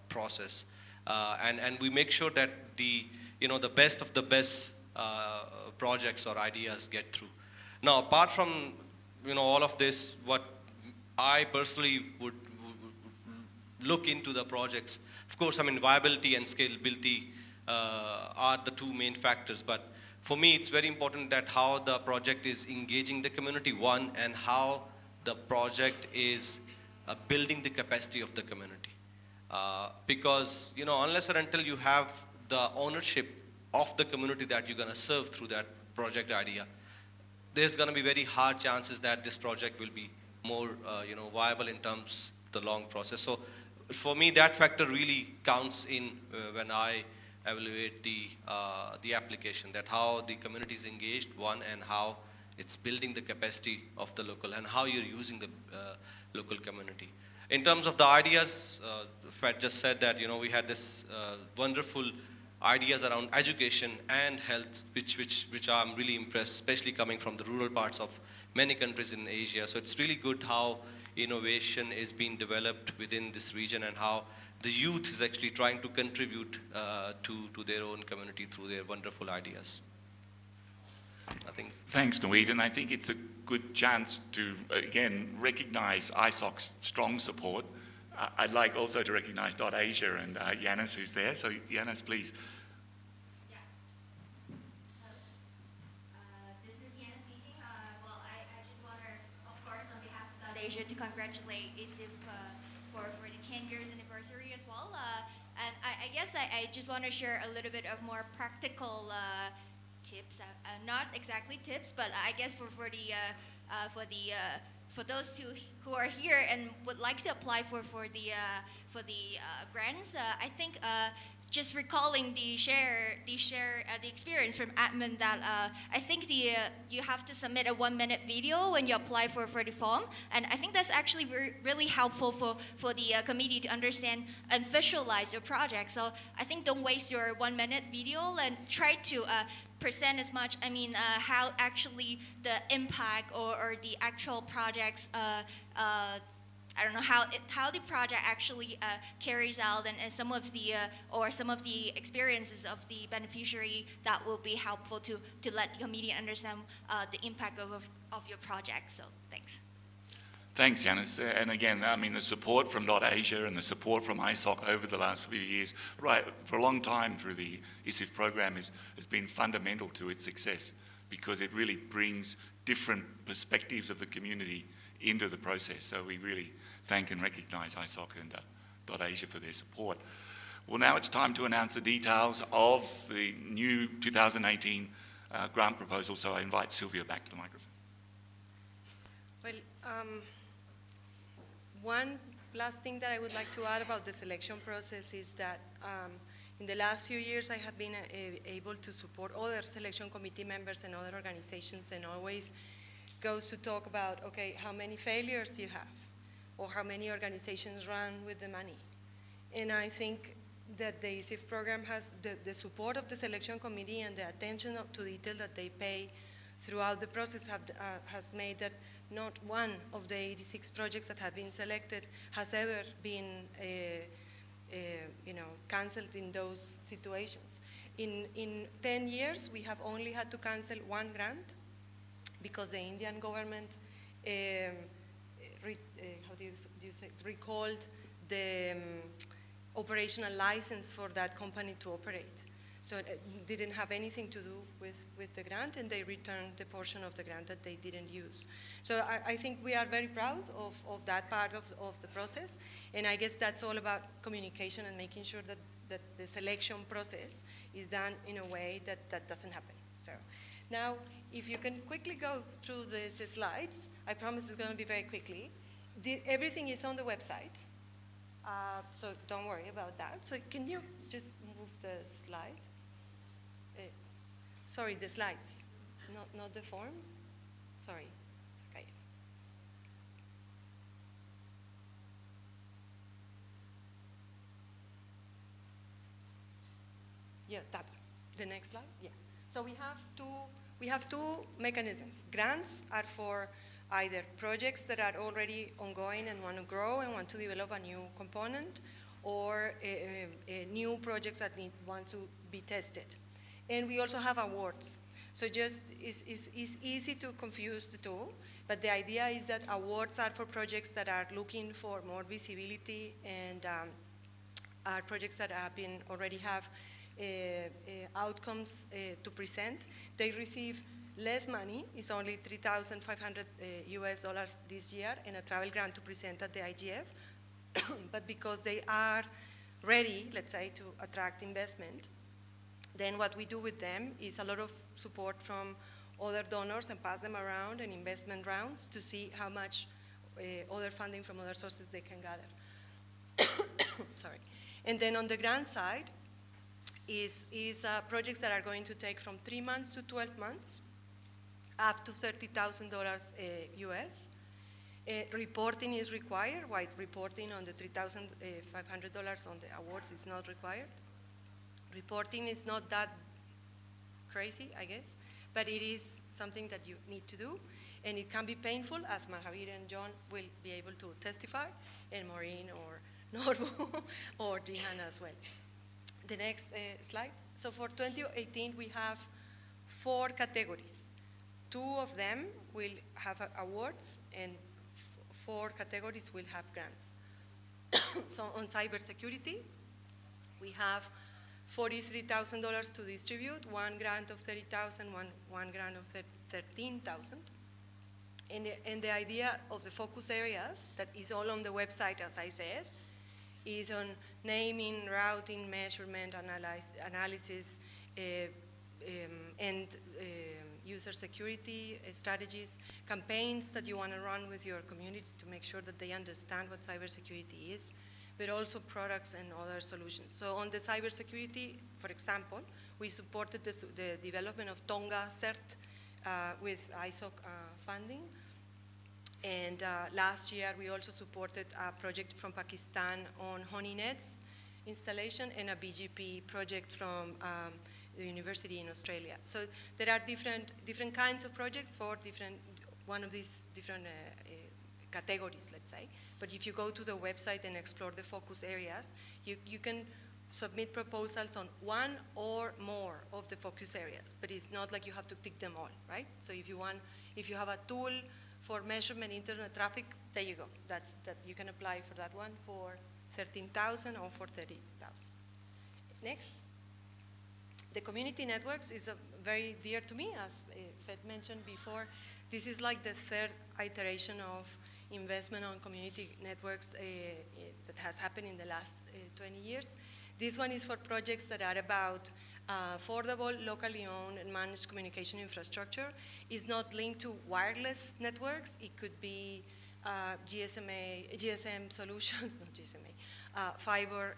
process. And we make sure that the best of the best projects or ideas get through. Now, apart from all of this, what I personally would look into the projects. Of course, I mean, viability and scalability are the 2 main factors, but for me, it's very important that how the project is engaging the community, one, and how the project is building the capacity of the community. Because, unless or until you have the ownership of the community that you're gonna serve through that project idea, there's gonna be very hard chances that this project will be more, viable in terms of the long process. So for me, that factor really counts in when I evaluate the application, that how the community is engaged, one, and how it's building the capacity of the local and how you're using the local community. In terms of the ideas, Fred just said that, we had this wonderful ideas around education and health, which I'm really impressed, especially coming from the rural parts of many countries in Asia. So it's really good how innovation is being developed within this region and how the youth is actually trying to contribute to their own community through their wonderful ideas. I think. Thanks, Naweed, and I think it's a good chance to, again, recognize ISOC's strong support. I'd like also to recognize .Asia and Yanis, who's there. So Yanis, please. Asia to congratulate ISIF for the 10 years anniversary as well. And I guess I just want to share a little bit of more practical tips, not exactly tips, but I guess for those who are here and would like to apply for the grants. I think just recalling the experience from admin that I think you have to submit a 1-minute video when you apply for the form, and I think that's actually really helpful for the committee to understand and visualize your project. So I think don't waste your 1-minute video and try to present as much, how actually the impact or the actual projects I don't know how the project actually carries out, and some of the experiences of the beneficiary that will be helpful to let the committee understand the impact of your project. So thanks. Thanks, Yanis. And again, the support from .Asia and the support from ISOC over the last few years, right, for a long time through the ISIF program has been fundamental to its success, because it really brings different perspectives of the community into the process. So we really thank and recognize ISOC and .Asia for their support. Well, now it's time to announce the details of the new 2018 grant proposal. So I invite Sylvia back to the microphone. Well, one last thing that I would like to add about the selection process is that in the last few years I have been able to support other selection committee members and other organizations, and always goes to talk about, okay, how many failures you have, or how many organizations run with the money. And I think that the ESIF program has the support of the selection committee and the attention to detail that they pay throughout the process has made that not one of the 86 projects that have been selected has ever been canceled in those situations. In 10 years, we have only had to cancel one grant because the Indian government recalled the operational license for that company to operate. So it didn't have anything to do with the grant, and they returned the portion of the grant that they didn't use. So I think we are very proud of that part of the process, and I guess that's all about communication and making sure that the selection process is done in a way that doesn't happen. So now, if you can quickly go through these slides, I promise it's going to be very quickly. Everything is on the website, so don't worry about that. So can you just move the slide? Sorry, the slides, not the form. Sorry, it's okay. Yeah, that. The next slide. Yeah. So we have two mechanisms. Grants are for either projects that are already ongoing and want to grow and want to develop a new component, or new projects that want to be tested. And we also have awards. So it's easy to confuse the two, but the idea is that awards are for projects that are looking for more visibility and are projects that already have outcomes to present. They receive less money. It's only $3,500 US this year, and a travel grant to present at the IGF. But because they are ready, let's say, to attract investment, then what we do with them is a lot of support from other donors and pass them around in investment rounds to see how much other funding from other sources they can gather. Sorry. And then on the grant side is projects that are going to take from 3 months to 12 months, up to $30,000 US. Reporting is required, while reporting on the $3,500 on the awards is not required. Reporting is not that crazy, I guess, but it is something that you need to do, and it can be painful, as Mahavir and John will be able to testify, and Maureen or Norbo or Jihan as well. The next slide. So for 2018, we have 4 categories. 2 of them will have awards, and 4 categories will have grants. So on cybersecurity, we have $43,000 to distribute, 1 grant of $30,000, one grant of $13,000. And the idea of the focus areas, that is all on the website, as I said, is on naming, routing, measurement, analysis, and user security strategies, campaigns that you want to run with your communities to make sure that they understand what cybersecurity is, but also products and other solutions. So on the cybersecurity, for example, we supported the development of Tonga CERT with ISOC funding. And last year, we also supported a project from Pakistan on HoneyNet's installation, and a BGP project from the university in Australia. So there are different kinds of projects for one of these different categories, let's say. But if you go to the website and explore the focus areas, you can submit proposals on 1 or more of the focus areas, but it's not like you have to tick them all, right? So if you have a tool for measurement internet traffic, there you go. That you can apply for that one for $13,000 or for $30,000. Next. The community networks is very dear to me, as Fed mentioned before. This is like the 3rd iteration of investment on community networks that has happened in the last 20 years. This one is for projects that are about affordable, locally owned and managed communication infrastructure is not linked to wireless networks. It could be GSM solutions, not GSMA, fiber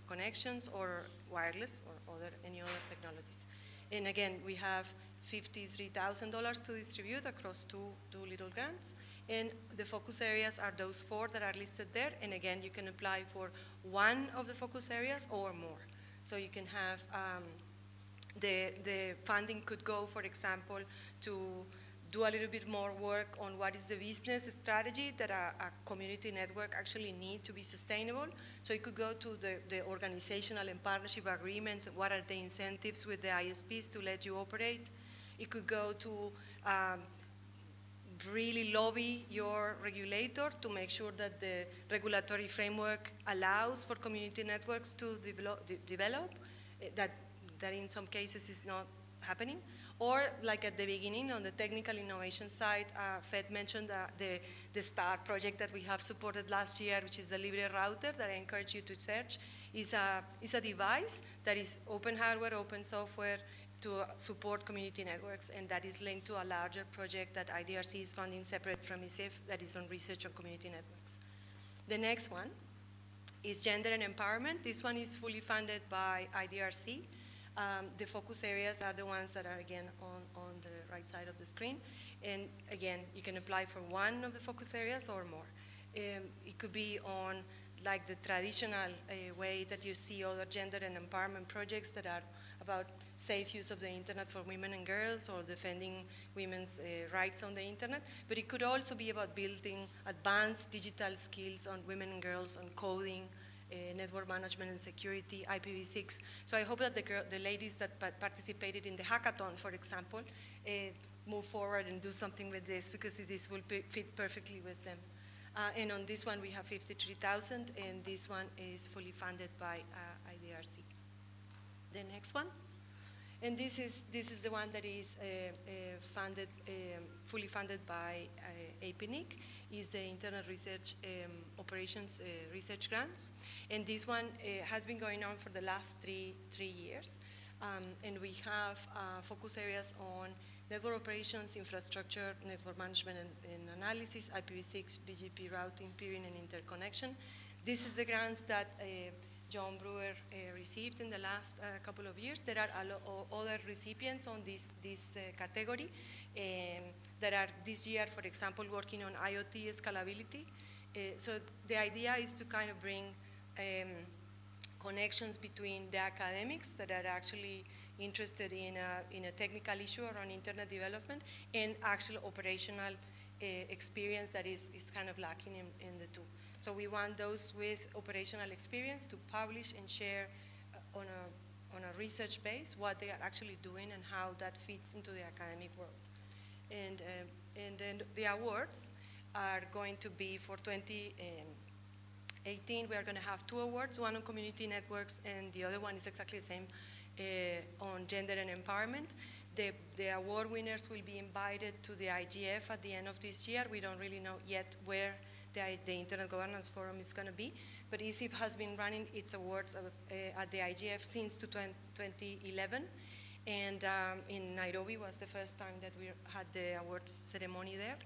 connections or wireless or any other technologies. And again, we have $53,000 to distribute across two little grants. And the focus areas are those 4 that are listed there. And again, you can apply for one of the focus areas or more. So you can have, the funding could go, for example, to do a little bit more work on what is the business strategy that a community network actually need to be sustainable. So it could go to the organizational and partnership agreements, what are the incentives with the ISPs to let you operate. It could go to really lobby your regulator to make sure that the regulatory framework allows for community networks to develop, that in some cases is not happening. Or like at the beginning on the technical innovation side, Fed mentioned the STAR project that we have supported last year, which is the Libre router that I encourage you to search, is a device that is open hardware, open software, to support community networks, and that is linked to a larger project that IDRC is funding separate from ESIF that is on research on community networks. The next one is gender and empowerment. This one is fully funded by IDRC. The focus areas are the ones that are again on the right side of the screen. And again, you can apply for one of the focus areas or more. It could be on like the traditional way that you see other gender and empowerment projects that are about safe use of the internet for women and girls or defending women's rights on the internet, but it could also be about building advanced digital skills on women and girls, on coding, network management and security, IPv6. So I hope that the ladies that participated in the hackathon, for example, move forward and do something with this, because this will fit perfectly with them. And on this one we have 53,000, and this one is fully funded by IDRC. The next one, and this is the one that is funded, fully funded by APNIC, is the Internet Research Operations Research Grants, and this one has been going on for the last three years, and we have focus areas on network operations, infrastructure, network management and analysis, IPv6, BGP routing, peering, and interconnection. This is the grants that John Brewer received in the last couple of years. There are other recipients on this category that are this year, for example, working on IoT scalability. So the idea is to kind of bring connections between the academics that are actually interested in a technical issue around internet development and actual operational experience that is kind of lacking in the two. So we want those with operational experience to publish and share on a research base what they are actually doing and how that fits into the academic world. And then the awards are going to be for 2018. We are going to have 2 awards, one on community networks and the other one is exactly the same on gender and empowerment. The award winners will be invited to the IGF at the end of this year. We don't really know yet where the Internet Governance Forum is going to be, but ESIF has been running its awards at the IGF since 2011, and in Nairobi was the first time that we had the awards ceremony there,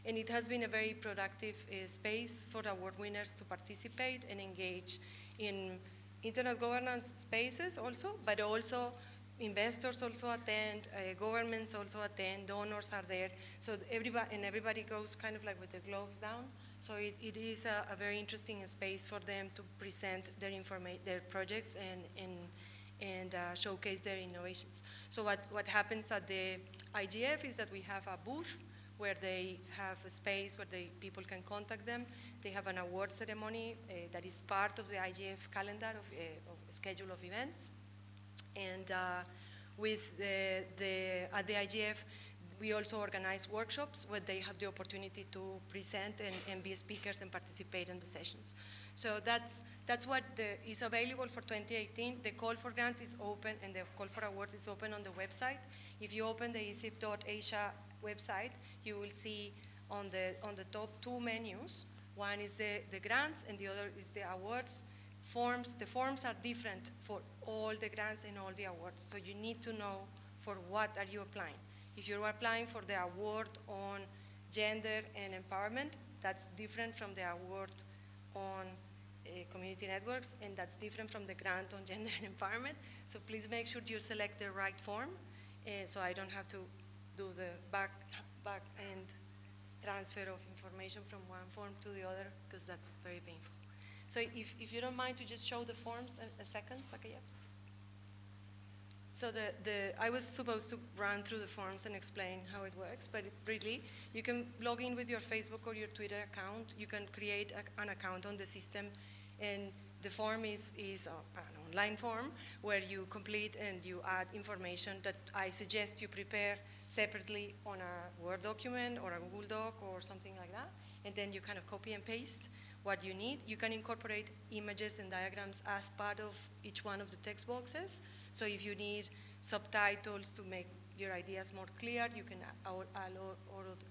and it has been a very productive space for award winners to participate and engage in Internet governance spaces also, but also investors also attend, governments also attend, donors are there, so everybody goes kind of like with the gloves down. So it is a very interesting space for them to present their projects and showcase their innovations. So what happens at the IGF is that we have a booth where they have a space where people can contact them. They have an award ceremony that is part of the IGF calendar of schedule of events. And with at the IGF, we also organize workshops where they have the opportunity to present and be speakers and participate in the sessions. So that's what is available for 2018. The call for grants is open and the call for awards is open on the website. If you open the esif.asia website, you will see on the top 2 menus. One is the grants and the other is the awards the forms are different for all the grants and all the awards. So you need to know for what are you applying. If you're applying for the award on gender and empowerment, that's different from the award on community networks, and that's different from the grant on gender and empowerment. So please make sure you select the right form, so I don't have to do the back end transfer of information from one form to the other, because that's very painful. So if you don't mind to just show the forms a second, Sakaya. So I was supposed to run through the forms and explain how it works, but really, you can log in with your Facebook or your Twitter account. You can create an account on the system, and the form is an online form where you complete and you add information that I suggest you prepare separately on a Word document or a Google Doc or something like that, and then you kind of copy and paste what you need. You can incorporate images and diagrams as part of each one of the text boxes. So if you need subtitles to make your ideas more clear, you can add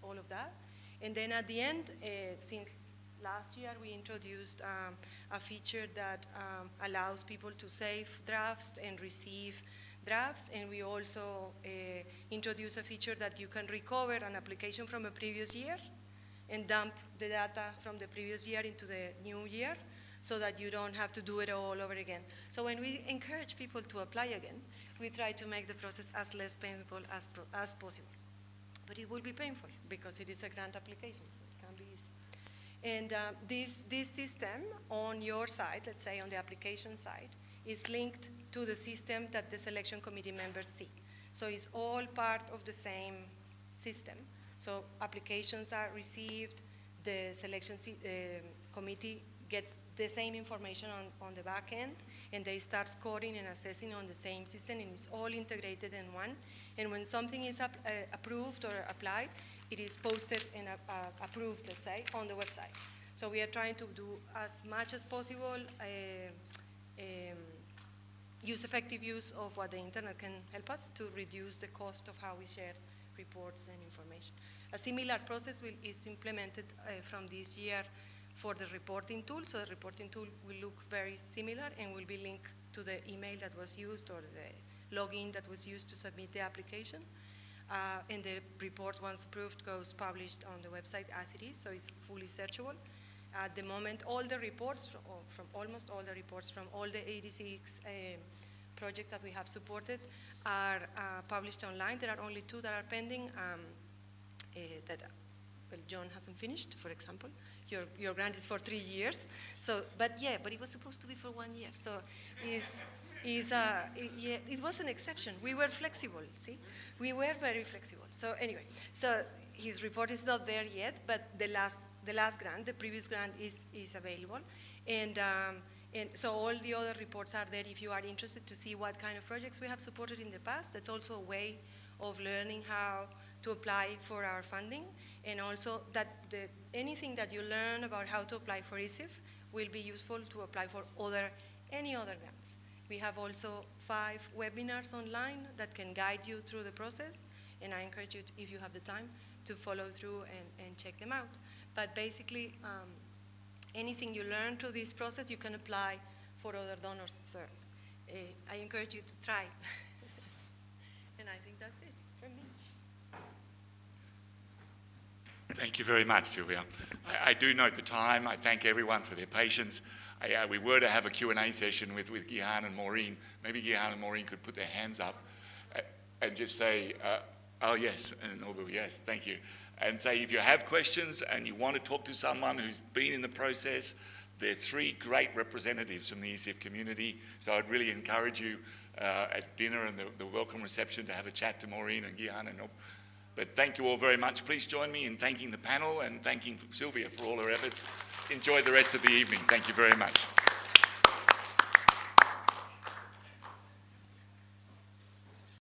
all of that. And then at the end, since last year we introduced a feature that allows people to save drafts and receive drafts, and we also introduced a feature that you can recover an application from a previous year and dump the data from the previous year into the new year, so that you don't have to do it all over again. So when we encourage people to apply again, we try to make the process as less painful as possible. But it will be painful because it is a grant application, so it can be easy. And this system on your side, let's say on the application side, is linked to the system that the selection committee members see. So it's all part of the same system. So applications are received, the selection committee gets the same information on the back end, and they start scoring and assessing on the same system, and it's all integrated in one. And when something is approved or applied, it is posted and approved, let's say, on the website. So we are trying to do as much as possible effective use of what the internet can help us to reduce the cost of how we share reports and information. A similar process is implemented from this year for the reporting tool. So the reporting tool will look very similar and will be linked to the email that was used or the login that was used to submit the application. And the report, once approved, goes published on the website as it is, so it's fully searchable. At the moment, all the reports, from almost all the reports from all the 86 projects that we have supported are published online. There are only 2 that are pending that John hasn't finished, for example. Your grant is for 3 years. So, but it was supposed to be for 1 year. So it was an exception. We were flexible, see? We were very flexible. So anyway, so his report is not there yet, but the last grant, the previous grant is available. And so all the other reports are there if you are interested to see what kind of projects we have supported in the past. That's also a way of learning how to apply for our funding, and also that anything that you learn about how to apply for ESIF will be useful to apply for any other grants. We have also 5 webinars online that can guide you through the process, and I encourage you, if you have the time, to follow through and check them out. But basically, anything you learn through this process, you can apply for other donors. So I encourage you to try. And I think that's it from me. Thank you very much, Sylvia. I do note the time. I thank everyone for their patience. We were to have a Q&A session with Gihan and Maureen. Maybe Gihan and Maureen could put their hands up and just say, oh yes, and Norbu, yes, thank you. And say if you have questions and you want to talk to someone who's been in the process, there are 3 great representatives from the ESIF community. So I'd really encourage you at dinner and the welcome reception to have a chat to Maureen and Gihan and Norbu. But thank you all very much. Please join me in thanking the panel and thanking Sylvia for all her efforts. Enjoy the rest of the evening. Thank you very much.